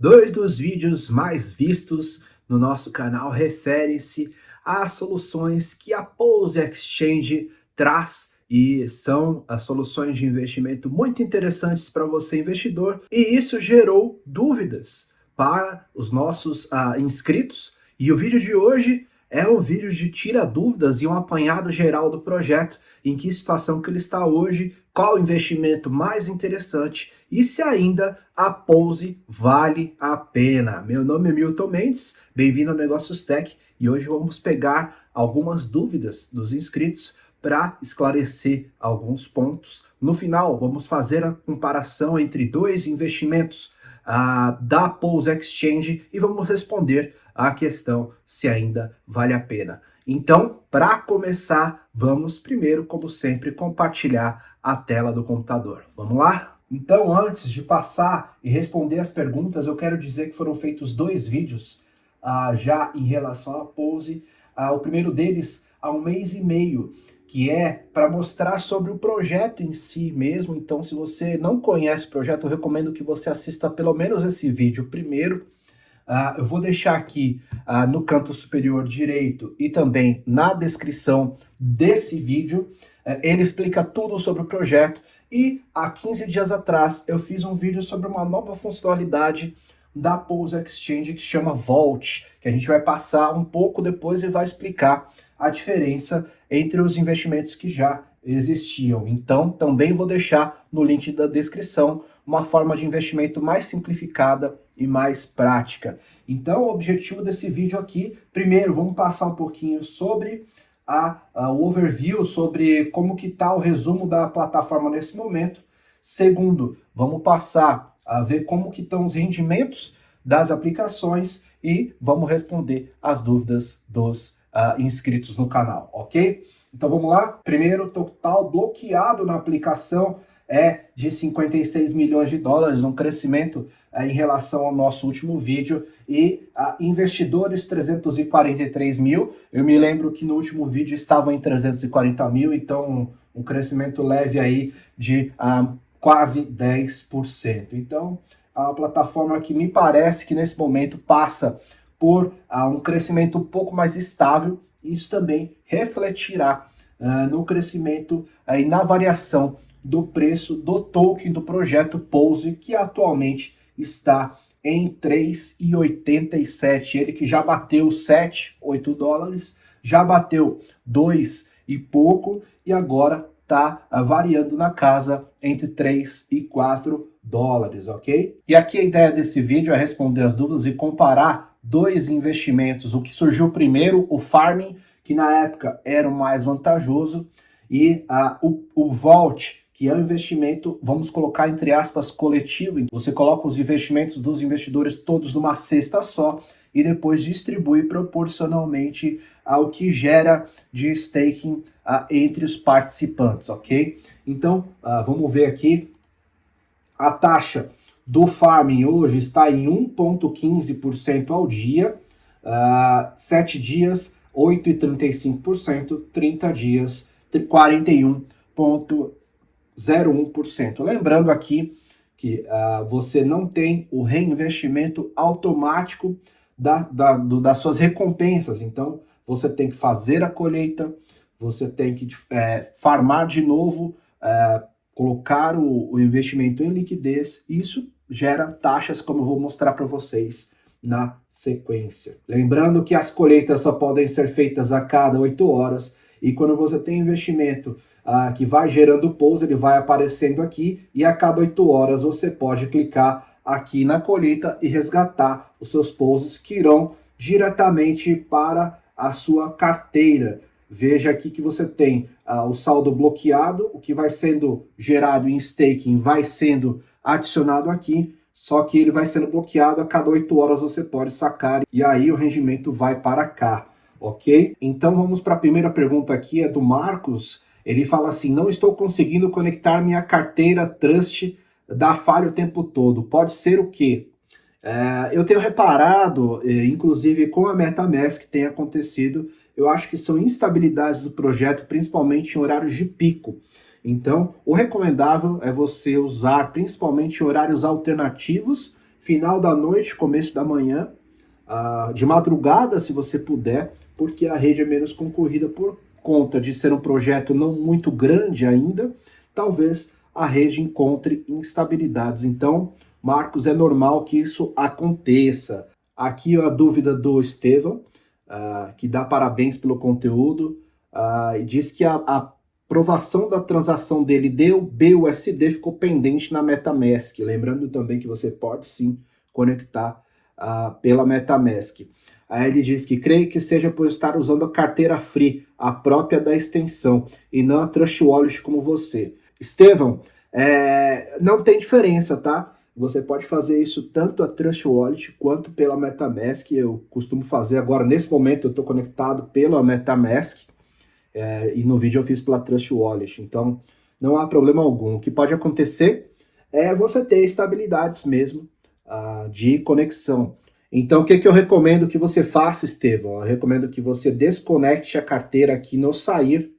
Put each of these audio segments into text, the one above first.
Dois dos vídeos mais vistos no nosso canal referem-se às soluções que a Pulse Exchange traz e são as soluções de investimento muito interessantes para você investidor, e isso gerou dúvidas para os nossos inscritos. E o vídeo de hoje é o vídeo de tira dúvidas e um apanhado geral do projeto, em que situação que ele está hoje, qual o investimento mais interessante e se ainda a Pulse vale a pena. Meu nome é Milton Mendes, bem-vindo ao Negócios Tech, e hoje vamos pegar algumas dúvidas dos inscritos para esclarecer alguns pontos. No final, vamos fazer a comparação entre dois investimentos da Pulse Exchange e vamos responder a questão se ainda vale a pena. Então, para começar, vamos primeiro, como sempre, compartilhar a tela do computador. Vamos lá? Então, antes de passar e responder as perguntas, eu quero dizer que foram feitos dois vídeos já em relação à Pulse. O primeiro deles há 1 mês e meio, que é para mostrar sobre o projeto em si mesmo. Então, se você não conhece o projeto, eu recomendo que você assista pelo menos esse vídeo primeiro. Eu vou deixar aqui no canto superior direito e também na descrição desse vídeo. Ele explica tudo sobre o projeto. E há 15 dias atrás eu fiz um vídeo sobre uma nova funcionalidade da Pulse Exchange que se chama Vault, que a gente vai passar um pouco depois e vai explicar a diferença entre os investimentos que já existiam. Então, também vou deixar no link da descrição uma forma de investimento mais simplificada e mais prática. Então, o objetivo desse vídeo aqui, primeiro, vamos passar um pouquinho sobre o overview, sobre como que está o resumo da plataforma nesse momento. Segundo, vamos passar a ver como que estão os rendimentos das aplicações e vamos responder as dúvidas dos inscritos no canal, ok? Então vamos lá. Primeiro, total bloqueado na aplicação é de 56 milhões de dólares, um crescimento em relação ao nosso último vídeo, e investidores 343 mil. Eu me lembro que no último vídeo estavam em 340 mil, então um crescimento leve aí de quase 10%. Então, a plataforma que me parece que nesse momento passa por um crescimento um pouco mais estável. Isso também refletirá no crescimento e na variação do preço do token do projeto Pulse, que atualmente está em 3,87. Ele que já bateu 7, 8 dólares, já bateu 2 e pouco, e agora está variando na casa entre 3 e 4 dólares, ok? E aqui a ideia desse vídeo é responder as dúvidas e comparar dois investimentos. O que surgiu primeiro, o farming, que na época era o mais vantajoso, e o Vault, que é um investimento, vamos colocar entre aspas, coletivo. Você coloca os investimentos dos investidores todos numa cesta só e depois distribui proporcionalmente ao que gera de staking entre os participantes, ok? Então, vamos ver aqui. A taxa do farming hoje está em 1,15% ao dia, 7 dias, 8,35%, 30 dias, 41,01%. Lembrando aqui que você não tem o reinvestimento automático das suas recompensas. Então, você tem que fazer a colheita, você tem que farmar de novo, colocar o investimento em liquidez. Isso gera taxas, como eu vou mostrar para vocês na sequência. Lembrando que as colheitas só podem ser feitas a cada 8 horas, e quando você tem investimento que vai gerando Pulse, ele vai aparecendo aqui, e a cada 8 horas você pode clicar aqui na colheita e resgatar os seus Pulses, que irão diretamente para a sua carteira. Veja aqui que você tem o saldo bloqueado, o que vai sendo gerado em staking vai sendo adicionado aqui, só que ele vai sendo bloqueado a cada 8 horas você pode sacar, e aí o rendimento vai para cá, ok? Então vamos para a primeira pergunta aqui, é do Marcos. Ele fala assim: não estou conseguindo conectar minha carteira Trust, dá falha o tempo todo, pode ser o quê? Eu tenho reparado, inclusive com a MetaMask tem acontecido, eu acho que são instabilidades do projeto, principalmente em horários de pico. Então, o recomendável é você usar principalmente horários alternativos final da noite, começo da manhã, de madrugada, se você puder, porque a rede é menos concorrida por conta de ser um projeto não muito grande ainda, talvez a rede encontre instabilidades. Então, Marcos, é normal que isso aconteça. Aqui a dúvida do Estevão, que dá parabéns pelo conteúdo, e diz que a aprovação da transação dele deu BUSD ficou pendente na MetaMask. Lembrando também que você pode sim conectar pela MetaMask. Aí ele diz que creio que seja por estar usando a carteira free, a própria da extensão, e não a Trust Wallet como você. Estevão, não tem diferença, tá? Você pode fazer isso tanto a Trust Wallet quanto pela MetaMask. Eu costumo fazer agora, nesse momento eu estou conectado pela MetaMask, e no vídeo eu fiz pela Trust Wallet, então não há problema algum. O que pode acontecer é você ter estabilidades mesmo de conexão. Então o que eu recomendo que você faça, Estevão? Eu recomendo que você desconecte a carteira aqui no sair,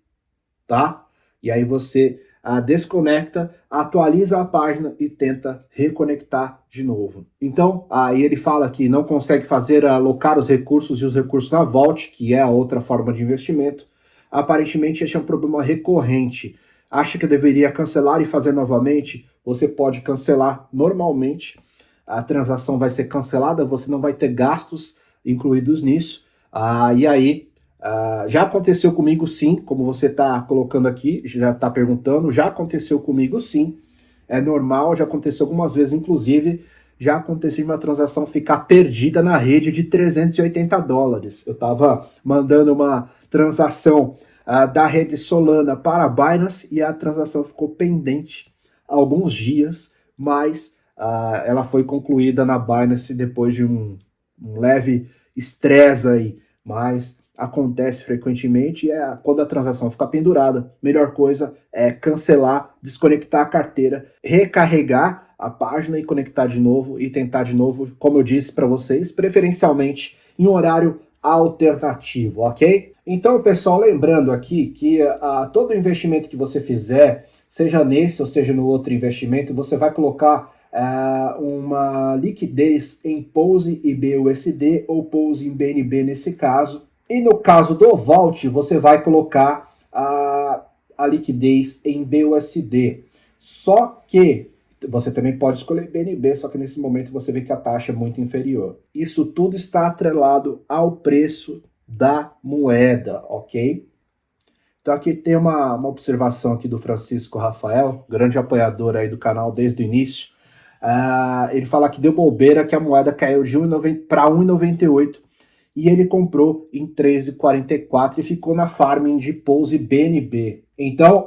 tá? E aí você desconecta, atualiza a página e tenta reconectar de novo. Então, aí ele fala que não consegue alocar os recursos e os recursos na Vault, que é a outra forma de investimento. Aparentemente, esse é um problema recorrente. Acha que deveria cancelar e fazer novamente? Você pode cancelar normalmente. A transação vai ser cancelada, você não vai ter gastos incluídos nisso. E aí, já aconteceu comigo sim, como você está colocando aqui, já está perguntando, já aconteceu comigo sim. É normal, já aconteceu algumas vezes, inclusive, já aconteceu uma transação ficar perdida na rede de $380. Eu estava mandando uma transação da rede Solana para a Binance e a transação ficou pendente alguns dias, mas ela foi concluída na Binance depois de um leve estresse aí, mas acontece frequentemente e quando a transação fica pendurada, melhor coisa é cancelar, desconectar a carteira, recarregar a página e conectar de novo e tentar de novo, como eu disse para vocês, preferencialmente em um horário alternativo, ok? Então, pessoal, lembrando aqui que todo investimento que você fizer, seja nesse ou seja no outro investimento, você vai colocar uma liquidez em Pose e BUSD ou Pose em BNB nesse caso. E no caso do Vault, você vai colocar a liquidez em BUSD. Só que você também pode escolher BNB, só que nesse momento você vê que a taxa é muito inferior. Isso tudo está atrelado ao preço da moeda, ok? Então aqui tem uma observação aqui do Francisco Rafael, grande apoiador aí do canal desde o início. Ele fala que deu bobeira, que a moeda caiu de 1,90 para 1,98 e ele comprou em 3,44 e ficou na farming de Pose BNB. Então,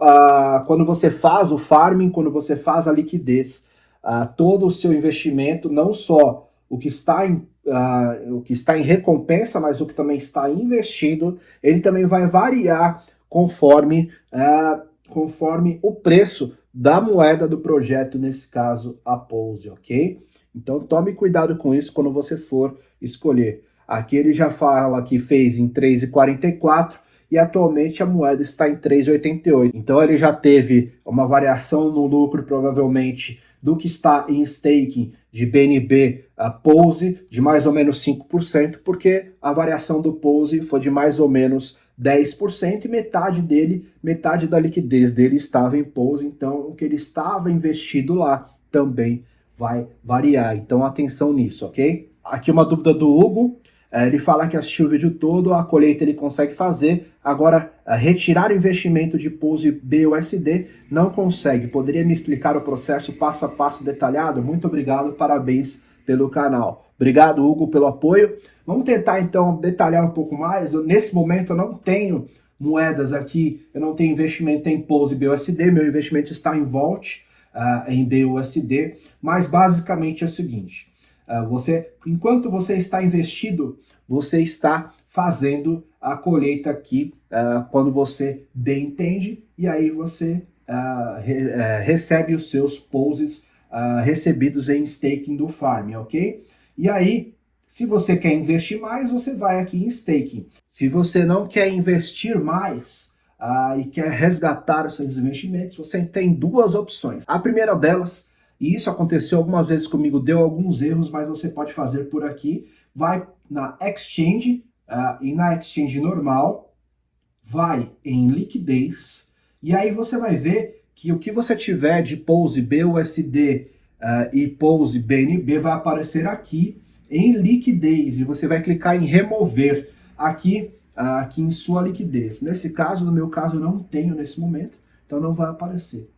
quando você faz o farming, quando você faz a liquidez, todo o seu investimento, não só o que está em recompensa, mas o que também está investido, ele também vai variar conforme o preço da moeda do projeto, nesse caso a Pose, ok? Então tome cuidado com isso quando você for escolher. Aqui ele já fala que fez em 3,44 e atualmente a moeda está em 3,88. Então ele já teve uma variação no lucro, provavelmente, do que está em staking de BNB Pose de mais ou menos 5%, porque a variação do Pose foi de mais ou menos 10% e metade da liquidez dele estava em Pose, então o que ele estava investido lá também vai variar. Então atenção nisso, ok? Aqui uma dúvida do Hugo. Ele fala que assistiu o vídeo todo, a colheita ele consegue fazer, agora retirar o investimento de Pose BUSD não consegue. Poderia me explicar o processo passo a passo detalhado? Muito obrigado, parabéns pelo canal. Obrigado, Hugo, pelo apoio. Vamos tentar então detalhar um pouco mais. Nesse momento eu não tenho moedas aqui, eu não tenho investimento em Pose BUSD, meu investimento está em Vault, em BUSD, mas basicamente é o seguinte. Enquanto você está investido, você está fazendo a colheita aqui quando você entende, e aí você recebe os seus poses recebidos em staking do farm, ok? E aí, se você quer investir mais, você vai aqui em staking. Se você não quer investir mais e quer resgatar os seus investimentos, você tem duas opções. A primeira delas, e isso aconteceu algumas vezes comigo, deu alguns erros, mas você pode fazer por aqui. Vai na Exchange, e na Exchange normal, vai em liquidez, e aí você vai ver que o que você tiver de Pulse BUSD e Pulse BNB vai aparecer aqui em liquidez, e você vai clicar em remover aqui em sua liquidez. Nesse caso, no meu caso, eu não tenho nesse momento, então não vai aparecer.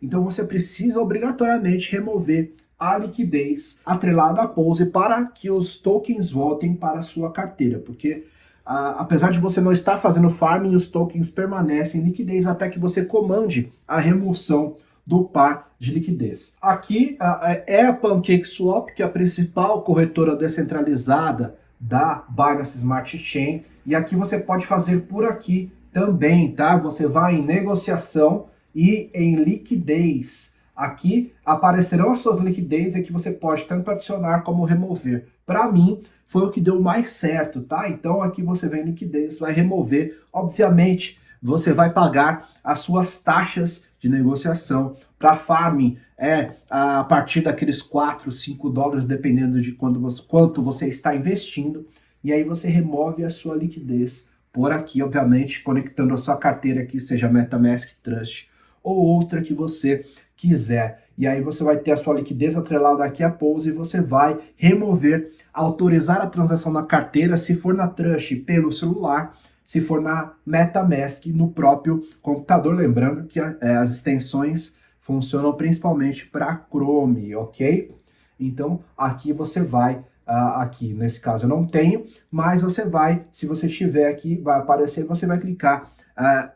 Então você precisa obrigatoriamente remover a liquidez atrelada à Pulse para que os tokens voltem para a sua carteira, porque apesar de você não estar fazendo farming, os tokens permanecem em liquidez até que você comande a remoção do par de liquidez. Aqui é a PancakeSwap, que é a principal corretora descentralizada da Binance Smart Chain, e aqui você pode fazer por aqui também, tá? Você vai em negociação e em liquidez. Aqui aparecerão as suas liquidez que você pode tanto adicionar como remover. Para mim, foi o que deu mais certo, tá? Então aqui você vem em liquidez, vai remover. Obviamente, você vai pagar as suas taxas de negociação. Para farming, a partir daqueles 4, 5 dólares, dependendo de quanto você está investindo. E aí você remove a sua liquidez por aqui, obviamente, conectando a sua carteira aqui, seja MetaMask Trust ou outra que você quiser. E aí você vai ter a sua liquidez atrelada aqui a Pulse e você vai remover, autorizar a transação na carteira, se for na Trust pelo celular, se for na MetaMask no próprio computador. Lembrando que as extensões funcionam principalmente para Chrome, ok? Então aqui você vai, aqui nesse caso eu não tenho, mas você vai, se você tiver aqui, vai aparecer, você vai clicar.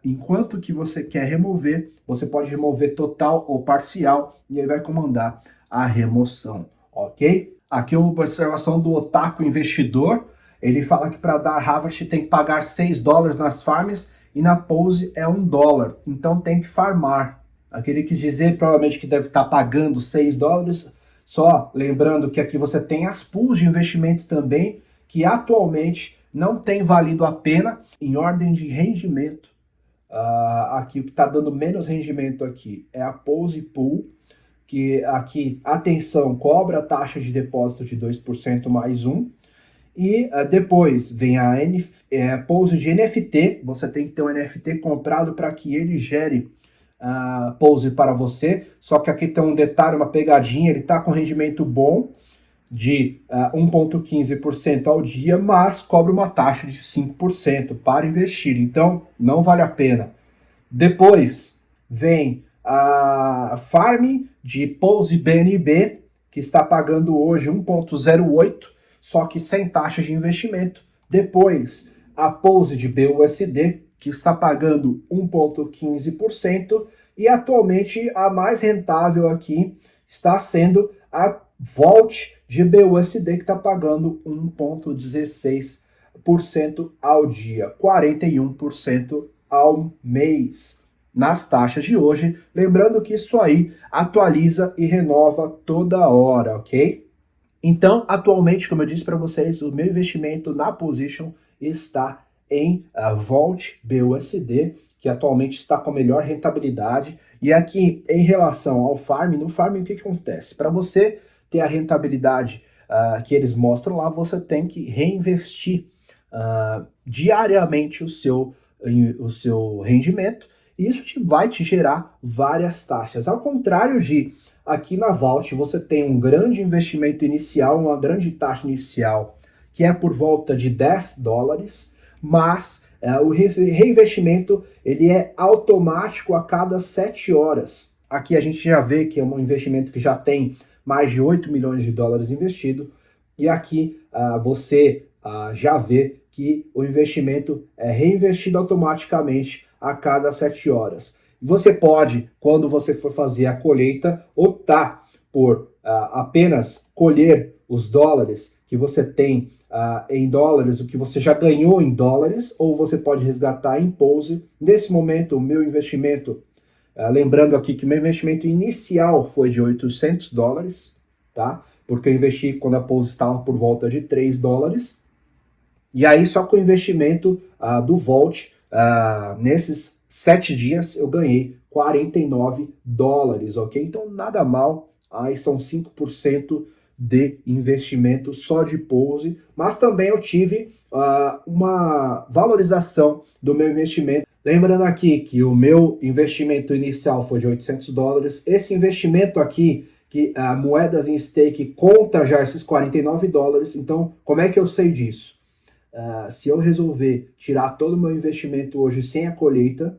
Enquanto que você quer remover, você pode remover total ou parcial e aí vai comandar a remoção, ok? Aqui uma observação do Otaku Investidor, ele fala que para dar harvest tem que pagar 6 dólares nas farms e na Pulse é 1 dólar, então tem que farmar. Aquele que dizer provavelmente que deve estar pagando 6 dólares, só lembrando que aqui você tem as pools de investimento também, que atualmente não tem valido a pena em ordem de rendimento. Aqui o que está dando menos rendimento aqui é a Pulse Pool, que aqui, atenção, cobra a taxa de depósito de 2% mais 1. E depois vem a Pulse de NFT, você tem que ter um NFT comprado para que ele gere Pulse para você, só que aqui tem um detalhe, uma pegadinha, ele está com rendimento bom, de 1,15% ao dia, mas cobra uma taxa de 5% para investir, então não vale a pena. Depois vem a Farming de Pulse BNB, que está pagando hoje 1,08%, só que sem taxa de investimento. Depois a Pulse de BUSD, que está pagando 1,15%, e atualmente a mais rentável aqui está sendo a Vault de BUSD, que está pagando 1,16% ao dia, 41% ao mês nas taxas de hoje. Lembrando que isso aí atualiza e renova toda hora, ok? Então, atualmente, como eu disse para vocês, o meu investimento na Position está em Vault BUSD, que atualmente está com a melhor rentabilidade. E aqui, em relação ao farming, no farming o que acontece? Para você ter a rentabilidade que eles mostram lá, você tem que reinvestir diariamente o seu rendimento, e isso vai te gerar várias taxas. Ao contrário de aqui na Vault, você tem um grande investimento inicial, uma grande taxa inicial, que é por volta de 10 dólares, mas o reinvestimento ele é automático a cada 7 horas. Aqui a gente já vê que é um investimento que já tem mais de 8 milhões de dólares investido, e aqui você já vê que o investimento é reinvestido automaticamente a cada 7 horas. Você pode, quando você for fazer a colheita, optar por apenas colher os dólares que você tem em dólares, o que você já ganhou em dólares, ou você pode resgatar em Pulse. Nesse momento, o meu investimento, lembrando aqui que meu investimento inicial foi de 800 dólares, tá? Porque eu investi quando a Pulse estava por volta de 3 dólares. E aí, só com o investimento do Vault, nesses 7 dias, eu ganhei 49 dólares, ok? Então, nada mal aí são 5% de investimento só de Pose, mas também eu tive uma valorização do meu investimento. Lembrando aqui que o meu investimento inicial foi de $800, esse investimento aqui, que a moedas em stake conta já esses $49, então como é que eu sei disso? Se eu resolver tirar todo o meu investimento hoje sem a colheita,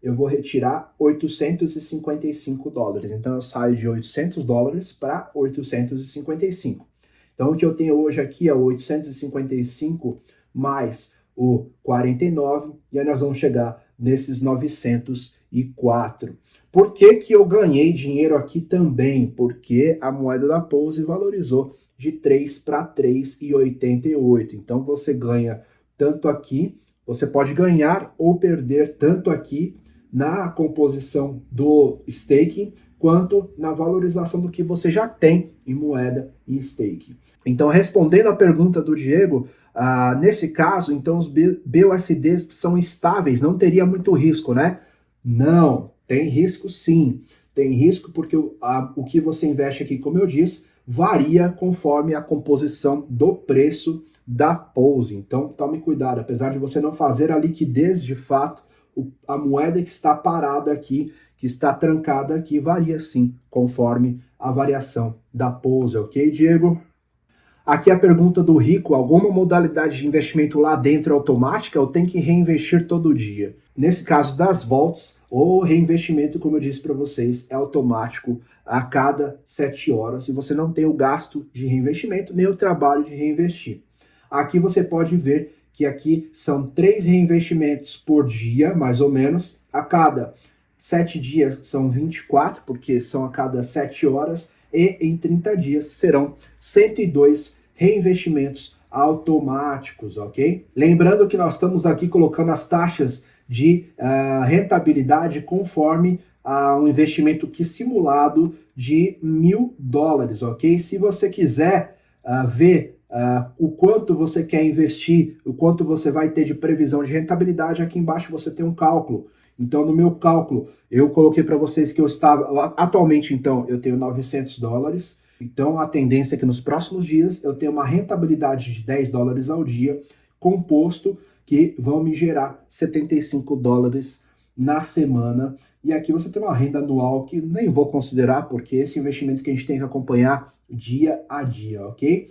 eu vou retirar $855. Então eu saio de $800 para 855. Então o que eu tenho hoje aqui é o 855 mais o 49, e aí nós vamos chegar nesses 904. Por que que eu ganhei dinheiro aqui também? Porque a moeda da Pose valorizou de 3 para 3,88. Então você ganha tanto aqui, você pode ganhar ou perder tanto aqui na composição do staking, quanto na valorização do que você já tem em moeda em staking. Então, respondendo à pergunta do Diego, nesse caso, então os BUSDs são estáveis, não teria muito risco, né? Não, tem risco sim. Tem risco porque o que você investe aqui, como eu disse, varia conforme a composição do preço da Pose. Então, tome cuidado, apesar de você não fazer a liquidez de fato, a moeda que está parada aqui, que está trancada aqui, varia sim, conforme a variação da Pose, ok, Diego? Aqui a pergunta do Rico: alguma modalidade de investimento lá dentro é automática ou tem que reinvestir todo dia? Nesse caso das vaults, o reinvestimento, como eu disse para vocês, é automático a cada 7 horas e você não tem o gasto de reinvestimento nem o trabalho de reinvestir. Aqui você pode ver que aqui são 3 reinvestimentos por dia, mais ou menos. A cada 7 dias são 24, porque são a cada 7 horas, e em 30 dias serão 102 reinvestimentos automáticos, ok? Lembrando que nós estamos aqui colocando as taxas de rentabilidade conforme um investimento que simulado de $1.000, ok? Se você quiser ver o quanto você quer investir, o quanto você vai ter de previsão de rentabilidade, aqui embaixo você tem um cálculo. Então, no meu cálculo, eu coloquei para vocês que eu estava, atualmente, então, eu tenho $900. Então, a tendência é que nos próximos dias eu tenha uma rentabilidade de $10 ao dia, composto, que vão me gerar $75 na semana. E aqui você tem uma renda anual que nem vou considerar, porque esse investimento que a gente tem que acompanhar dia a dia, ok?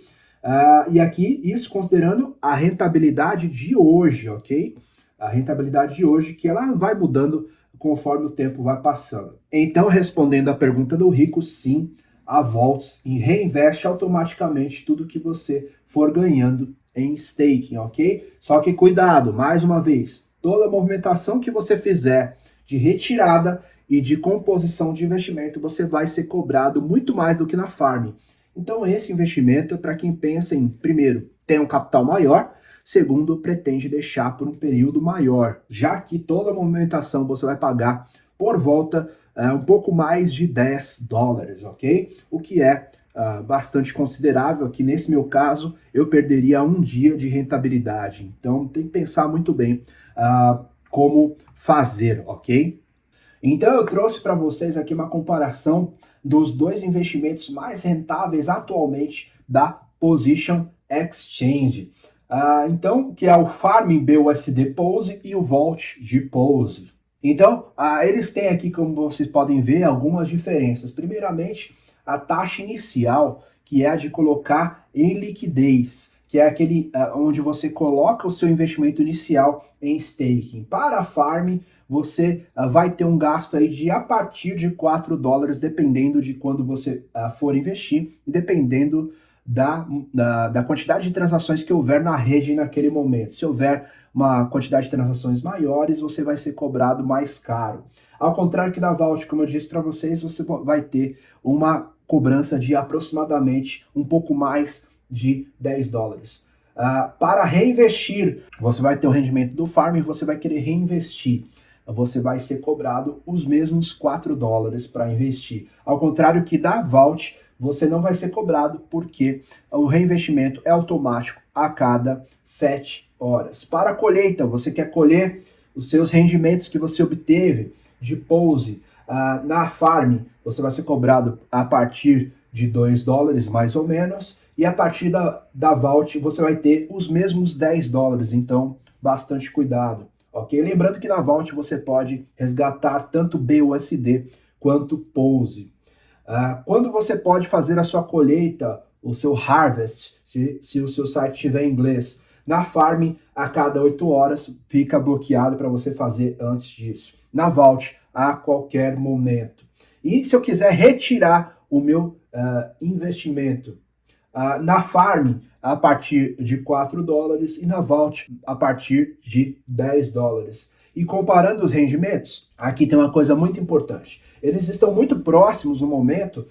E aqui, isso considerando a rentabilidade de hoje, ok? A rentabilidade de hoje, que ela vai mudando conforme o tempo vai passando. Então, respondendo à pergunta do Rico, sim, a Vaults reinveste automaticamente tudo que você for ganhando em staking, ok? Só que cuidado, mais uma vez, toda movimentação que você fizer de retirada e de composição de investimento, você vai ser cobrado muito mais do que na farm. Então, esse investimento é para quem pensa em, primeiro, ter um capital maior, segundo, pretende deixar por um período maior, já que toda movimentação você vai pagar por volta um pouco mais de $10, ok? O que é bastante considerável. Aqui nesse meu caso, eu perderia um dia de rentabilidade. Então, tem que pensar muito bem como fazer, ok? Então, eu trouxe para vocês aqui uma comparação dos dois investimentos mais rentáveis atualmente da Position Exchange. Então, que é o Farming BUSD Pose e o Vault de Pose. Então, eles têm aqui, como vocês podem ver, algumas diferenças. Primeiramente, a taxa inicial, que é a de colocar em liquidez, que é aquele onde você coloca o seu investimento inicial em staking. Para a farm, você vai ter um gasto aí de a partir de $4, dependendo de quando você for investir e dependendo da quantidade de transações que houver na rede naquele momento. Se houver uma quantidade de transações maiores, você vai ser cobrado mais caro. Ao contrário que da Vault, como eu disse para vocês, você vai ter uma cobrança de aproximadamente um pouco mais de $10. Para reinvestir, você vai ter o rendimento do farm e você vai querer reinvestir. Você vai ser cobrado os mesmos $4 para investir. Ao contrário que da Vault, você não vai ser cobrado porque o reinvestimento é automático a cada 7 horas. Para a colheita, você quer colher os seus rendimentos que você obteve de Pose na farm, você vai ser cobrado a partir de $2, mais ou menos, e a partir da Vault você vai ter os mesmos $10, então bastante cuidado, ok? Lembrando que na Vault você pode resgatar tanto BUSD quanto Pose. Quando você pode fazer a sua colheita, o seu harvest, se o seu site tiver em inglês, na Farm, a cada 8 horas, fica bloqueado para você fazer antes disso. Na Vault, a qualquer momento. E se eu quiser retirar o meu investimento na Farm, a partir de $4 e na Vault, a partir de $10. E comparando os rendimentos, aqui tem uma coisa muito importante. Eles estão muito próximos no momento.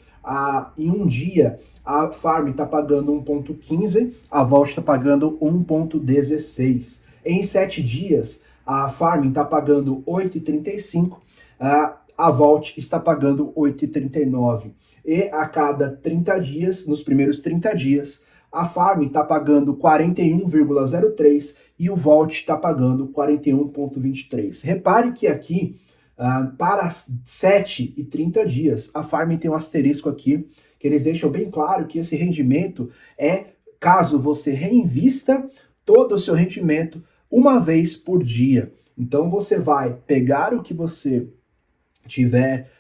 Em um dia, a Farm está pagando 1,15, a Vault está pagando 1,16. Em 7 dias, a Farm está pagando 8,35, a Vault está pagando 8,39. E a cada 30 dias, nos primeiros 30 dias, a Farm está pagando 41,03 e o Vault está pagando 41,23. Repare que aqui, para 7 e 30 dias, a Farm tem um asterisco aqui, que eles deixam bem claro que esse rendimento é caso você reinvista todo o seu rendimento uma vez por dia. Então você vai pegar o que você tiver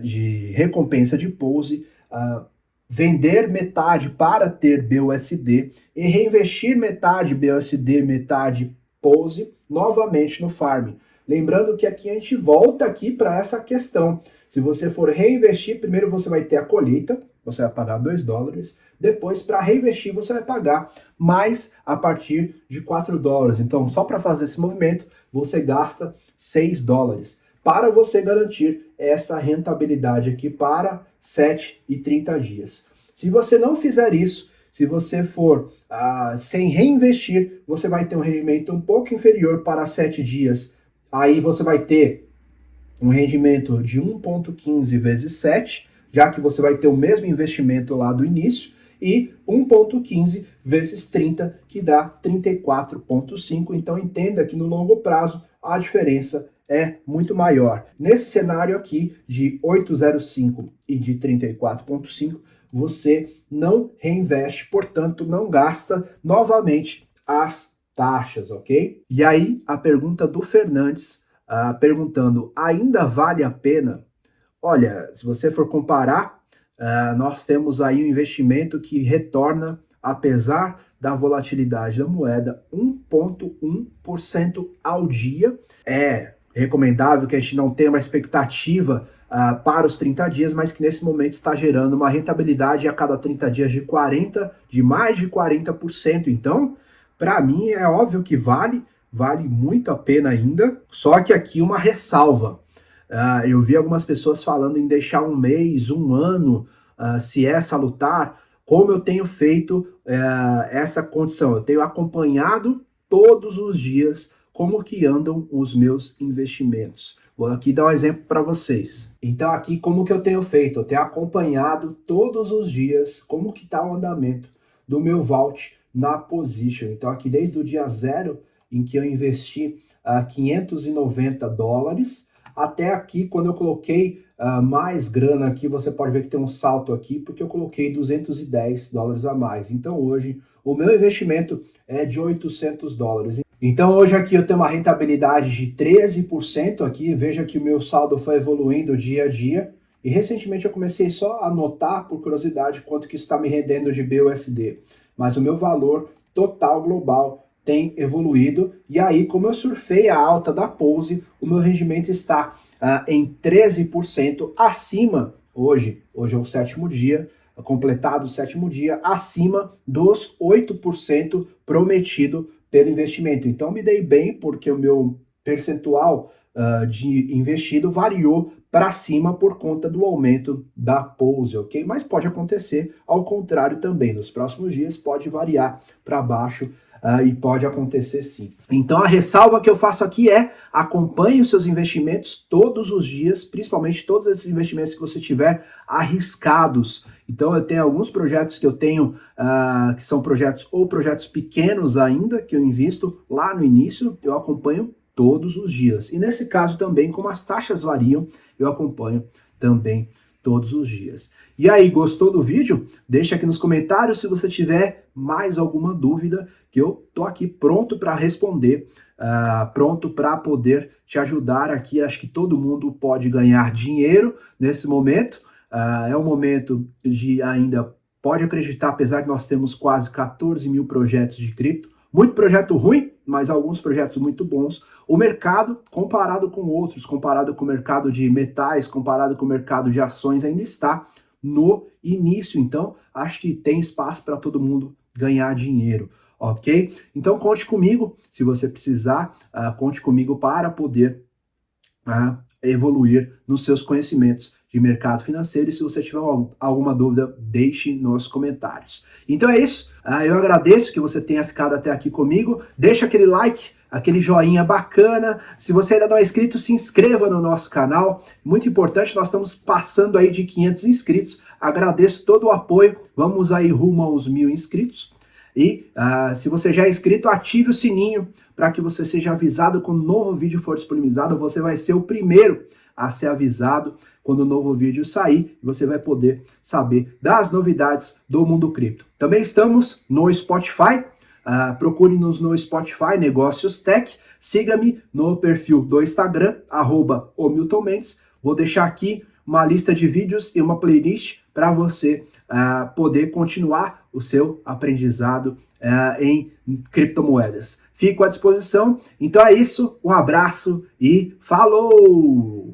de recompensa de Pose, vender metade para ter BUSD e reinvestir metade BUSD, metade Pose, novamente no Farm. Lembrando que aqui a gente volta aqui para essa questão. Se você for reinvestir, primeiro você vai ter a colheita, você vai pagar $2. Depois, para reinvestir, você vai pagar mais a partir de $4. Então, só para fazer esse movimento, você gasta $6 para você garantir essa rentabilidade aqui para 7 e 30 dias. Se você não fizer isso, se você for sem reinvestir, você vai ter um rendimento um pouco inferior para 7 dias. Aí você vai ter um rendimento de 1,15 vezes 7, já que você vai ter o mesmo investimento lá do início, e 1,15 vezes 30, que dá 34,5. Então entenda que no longo prazo a diferença é muito maior. Nesse cenário aqui de 8,05 e de 34,5, você não reinveste, portanto não gasta novamente as taxas, ok? E aí a pergunta do Fernandes, perguntando, ainda vale a pena? Olha, se você for comparar, nós temos aí um investimento que retorna, apesar da volatilidade da moeda, 1,1% ao dia. É recomendável que a gente não tenha uma expectativa para os 30 dias, mas que nesse momento está gerando uma rentabilidade a cada 30 dias de mais de 40%. Então, para mim, é óbvio que vale muito a pena ainda, só que aqui uma ressalva. Eu vi algumas pessoas falando em deixar um mês, um ano, se é salutar. Como eu tenho feito essa condição? Eu tenho acompanhado todos os dias como que andam os meus investimentos. Vou aqui dar um exemplo para vocês. Então aqui como que eu tenho feito? Eu tenho acompanhado todos os dias como que está o andamento do meu Vault na Position. Então aqui desde o dia 0 em que eu investi $590, até aqui quando eu coloquei mais grana aqui, você pode ver que tem um salto aqui, porque eu coloquei $210 a mais. Então hoje o meu investimento é de $800. Então hoje aqui eu tenho uma rentabilidade de 13% aqui, veja que o meu saldo foi evoluindo dia a dia, e recentemente eu comecei só a anotar, por curiosidade, quanto que isso está me rendendo de BUSD, mas o meu valor total global tem evoluído, e aí como eu surfei a alta da Pose, o meu rendimento está em 13% acima, hoje é o 7º dia, completado o 7º dia, acima dos 8% prometido pelo investimento. Então me dei bem porque o meu percentual de investido variou para cima por conta do aumento da Pose, ok? Mas pode acontecer ao contrário também. Nos próximos dias pode variar para baixo e pode acontecer sim. Então a ressalva que eu faço aqui é: acompanhe os seus investimentos todos os dias, principalmente todos esses investimentos que você tiver arriscados. Então eu tenho alguns projetos que eu tenho que são projetos pequenos ainda, que eu invisto lá no início, eu acompanho todos os dias. E nesse caso também, como as taxas variam, eu acompanho também todos os dias. E aí, gostou do vídeo? Deixa aqui nos comentários se você tiver mais alguma dúvida, que eu tô aqui pronto para responder, pronto para poder te ajudar aqui. Acho que todo mundo pode ganhar dinheiro nesse momento. É um momento de ainda, pode acreditar, apesar que nós temos quase 14 mil projetos de cripto, muito projeto ruim, mas alguns projetos muito bons. O mercado, comparado com outros, comparado com o mercado de metais, comparado com o mercado de ações, ainda está no início. Então, acho que tem espaço para todo mundo ganhar dinheiro, ok? Então, conte comigo, se você precisar, conte comigo para poder evoluir nos seus conhecimentos de mercado financeiro. E se você tiver alguma dúvida, deixe nos comentários. Então é isso, eu agradeço que você tenha ficado até aqui comigo. Deixa aquele like, aquele joinha bacana. Se você ainda não é inscrito, se inscreva no nosso canal. Muito importante, nós estamos passando aí de 500 inscritos. Agradeço todo o apoio. Vamos aí rumo aos 1000 inscritos. E se você já é inscrito, ative o sininho para que você seja avisado quando um novo vídeo for disponibilizado. Você vai ser o primeiro a ser avisado quando o novo vídeo sair. Você vai poder saber das novidades do mundo cripto. Também estamos no Spotify. Procure-nos no Spotify, Negócios Tech. Siga-me no perfil do Instagram, @omiltonmendes. Vou deixar aqui uma lista de vídeos e uma playlist para você poder continuar o seu aprendizado em criptomoedas. Fico à disposição. Então é isso, um abraço e falou!